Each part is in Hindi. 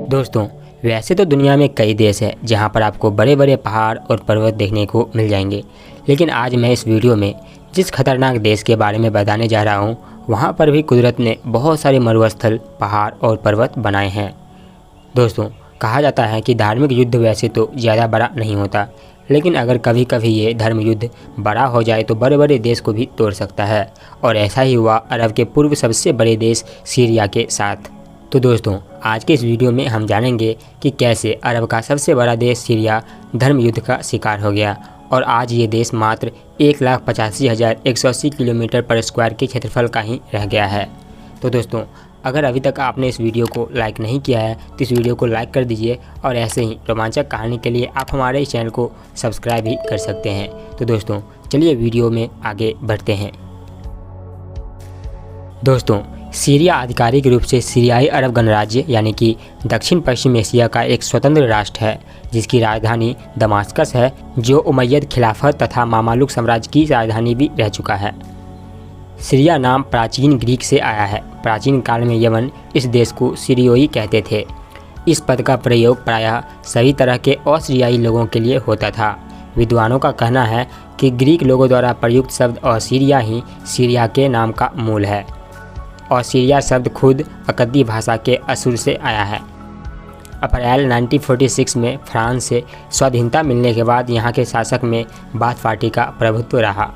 दोस्तों, वैसे तो दुनिया में कई देश हैं जहां पर आपको बड़े बड़े पहाड़ और पर्वत देखने को मिल जाएंगे, लेकिन आज मैं इस वीडियो में जिस खतरनाक देश के बारे में बताने जा रहा हूं, वहां पर भी कुदरत ने बहुत सारे मरुस्थल, पहाड़ और पर्वत बनाए हैं। दोस्तों, कहा जाता है कि धार्मिक युद्ध वैसे तो ज़्यादा बड़ा नहीं होता, लेकिन अगर कभी कभी ये धर्म युद्ध बड़ा हो जाए तो बड़े बड़े देश को भी तोड़ सकता है। और ऐसा ही हुआ अरब के पूर्व सबसे बड़े देश सीरिया के साथ। तो दोस्तों, आज के इस वीडियो में हम जानेंगे कि कैसे अरब का सबसे बड़ा देश सीरिया धर्म युद्ध का शिकार हो गया और आज ये देश मात्र 1,85,180 किलोमीटर पर स्क्वायर के क्षेत्रफल का ही रह गया है। तो दोस्तों, अगर अभी तक आपने इस वीडियो को लाइक नहीं किया है तो इस वीडियो को लाइक कर दीजिए और ऐसे ही रोमांचक कहानी के लिए आप हमारे इस चैनल को सब्सक्राइब भी कर सकते हैं। तो दोस्तों, चलिए वीडियो में आगे बढ़ते हैं। दोस्तों, सीरिया आधिकारिक रूप से सीरियाई अरब गणराज्य यानी कि दक्षिण पश्चिम एशिया का एक स्वतंत्र राष्ट्र है, जिसकी राजधानी दमास्कस है, जो उमैयद खिलाफत तथा मामालुक साम्राज्य की राजधानी भी रह चुका है। सीरिया नाम प्राचीन ग्रीक से आया है। प्राचीन काल में यमन इस देश को सीरियोई कहते थे। इस पद का प्रयोग प्रायः सभी तरह के असीरियाई लोगों के लिए होता था। विद्वानों का कहना है कि ग्रीक लोगों द्वारा प्रयुक्त शब्द असीरिया ही सीरिया के नाम का मूल है। असीरिया शब्द खुद अकद्दी भाषा के असुर से आया है। अप्रैल 1946 में फ्रांस से स्वाधीनता मिलने के बाद यहाँ के शासक में बाथ पार्टी का प्रभुत्व रहा।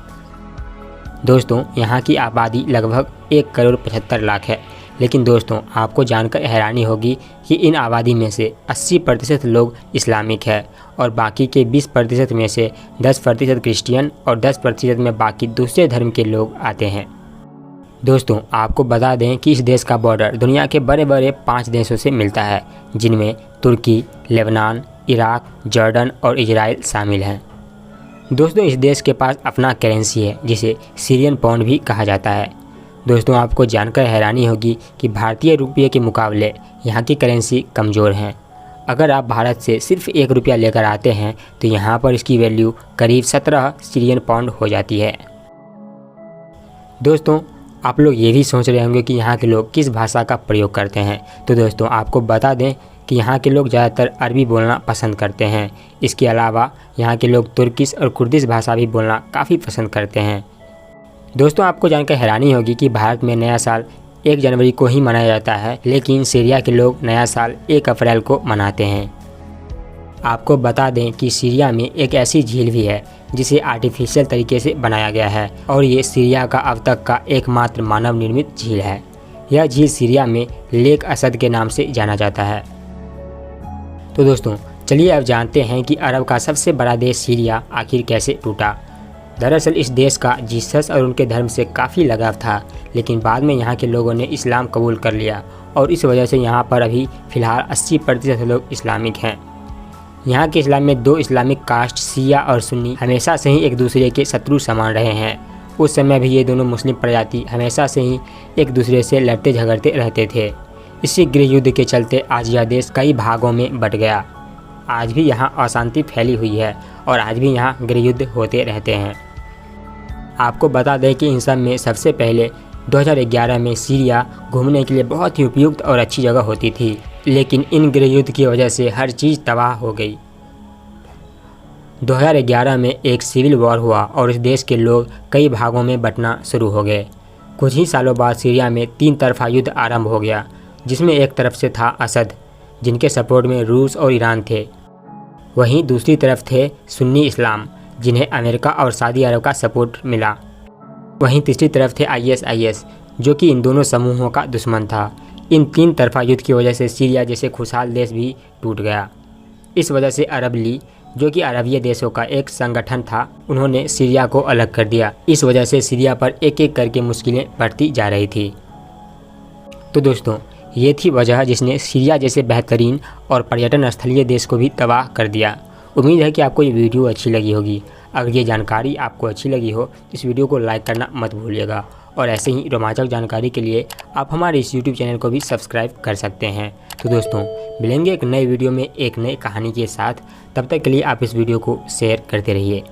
दोस्तों, यहाँ की आबादी लगभग 1,75,00,000 है, लेकिन दोस्तों आपको जानकर हैरानी होगी कि इन आबादी में से 80% लोग इस्लामिक है और बाकी के 20% में से 10% क्रिश्चियन और 10% में बाकी दूसरे धर्म के लोग आते हैं। दोस्तों, आपको बता दें कि इस देश का बॉर्डर दुनिया के बड़े बड़े 5 देशों से मिलता है, जिनमें तुर्की, लेबनान, इराक, जॉर्डन और इजराइल शामिल हैं। दोस्तों, इस देश के पास अपना करेंसी है जिसे सीरियन पाउंड भी कहा जाता है। दोस्तों, आपको जानकर हैरानी होगी कि भारतीय रुपये के मुकाबले यहाँ की करेंसी कमज़ोर है। अगर आप भारत से सिर्फ 1 रुपया लेकर आते हैं तो यहाँ पर इसकी वैल्यू करीब 17 सीरियन पाउंड हो जाती है। दोस्तों, आप लोग ये भी सोच रहे होंगे कि यहाँ के लोग किस भाषा का प्रयोग करते हैं। तो दोस्तों, आपको बता दें कि यहाँ के लोग ज़्यादातर अरबी बोलना पसंद करते हैं। इसके अलावा यहाँ के लोग तुर्किश और कुर्दिश भाषा भी बोलना काफ़ी पसंद करते हैं। दोस्तों, आपको जानकर हैरानी होगी कि भारत में नया साल 1 जनवरी को ही मनाया जाता है, लेकिन सीरिया के लोग नया साल 1 अप्रैल को मनाते हैं। आपको बता दें कि सीरिया में एक ऐसी झील भी है जिसे आर्टिफिशियल तरीके से बनाया गया है और ये सीरिया का अब तक का एकमात्र मानव निर्मित झील है। यह झील सीरिया में लेक असद के नाम से जाना जाता है। तो दोस्तों, चलिए अब जानते हैं कि अरब का सबसे बड़ा देश सीरिया आखिर कैसे टूटा। दरअसल इस देश का जीसस और उनके धर्म से काफ़ी लगाव था, लेकिन बाद में यहाँ के लोगों ने इस्लाम कबूल कर लिया और इस वजह से यहाँ पर अभी फ़िलहाल 80% लोग इस्लामिक हैं। यहाँ के इस्लाम में 2 इस्लामिक कास्ट शिया और सुन्नी हमेशा से ही एक दूसरे के शत्रु समान रहे हैं। उस समय भी ये दोनों मुस्लिम प्रजाति हमेशा से ही एक दूसरे से लड़ते झगड़ते रहते थे। इसी गृह युद्ध के चलते आज यह देश कई भागों में बट गया। आज भी यहाँ अशांति फैली हुई है और आज भी यहाँ गृह युद्ध होते रहते हैं। आपको बता दें कि इन सब में सबसे पहले 2011 में सीरिया घूमने के लिए बहुत ही उपयुक्त और अच्छी जगह होती थी, लेकिन इन गृह युद्ध की वजह से हर चीज़ तबाह हो गई। 2011 में एक सिविल वॉर हुआ और इस देश के लोग कई भागों में बंटना शुरू हो गए। कुछ ही सालों बाद सीरिया में 3 तरफा युद्ध आरंभ हो गया, जिसमें एक तरफ से था असद, जिनके सपोर्ट में रूस और ईरान थे। वहीं दूसरी तरफ थे सुन्नी इस्लाम, जिन्हें अमेरिका और सऊदी अरब का सपोर्ट मिला। वहीं तीसरी तरफ थे ISIS, जो कि इन दोनों समूहों का दुश्मन था। इन 3 तरफा युद्ध की वजह से सीरिया जैसे खुशहाल देश भी टूट गया। इस वजह से अरब लीग, जो कि अरबीय देशों का एक संगठन था, उन्होंने सीरिया को अलग कर दिया। इस वजह से सीरिया पर एक एक करके मुश्किलें बढ़ती जा रही थी। तो दोस्तों, ये थी वजह जिसने सीरिया जैसे बेहतरीन और पर्यटन स्थलीय देश को भी तबाह कर दिया। उम्मीद है कि आपको ये वीडियो अच्छी लगी होगी। अगर ये जानकारी आपको अच्छी लगी हो तो इस वीडियो को लाइक करना मत भूलिएगा और ऐसे ही रोमांचक जानकारी के लिए आप हमारे इस YouTube चैनल को भी सब्सक्राइब कर सकते हैं। तो दोस्तों, मिलेंगे एक नए वीडियो में एक नई कहानी के साथ। तब तक के लिए आप इस वीडियो को शेयर करते रहिए।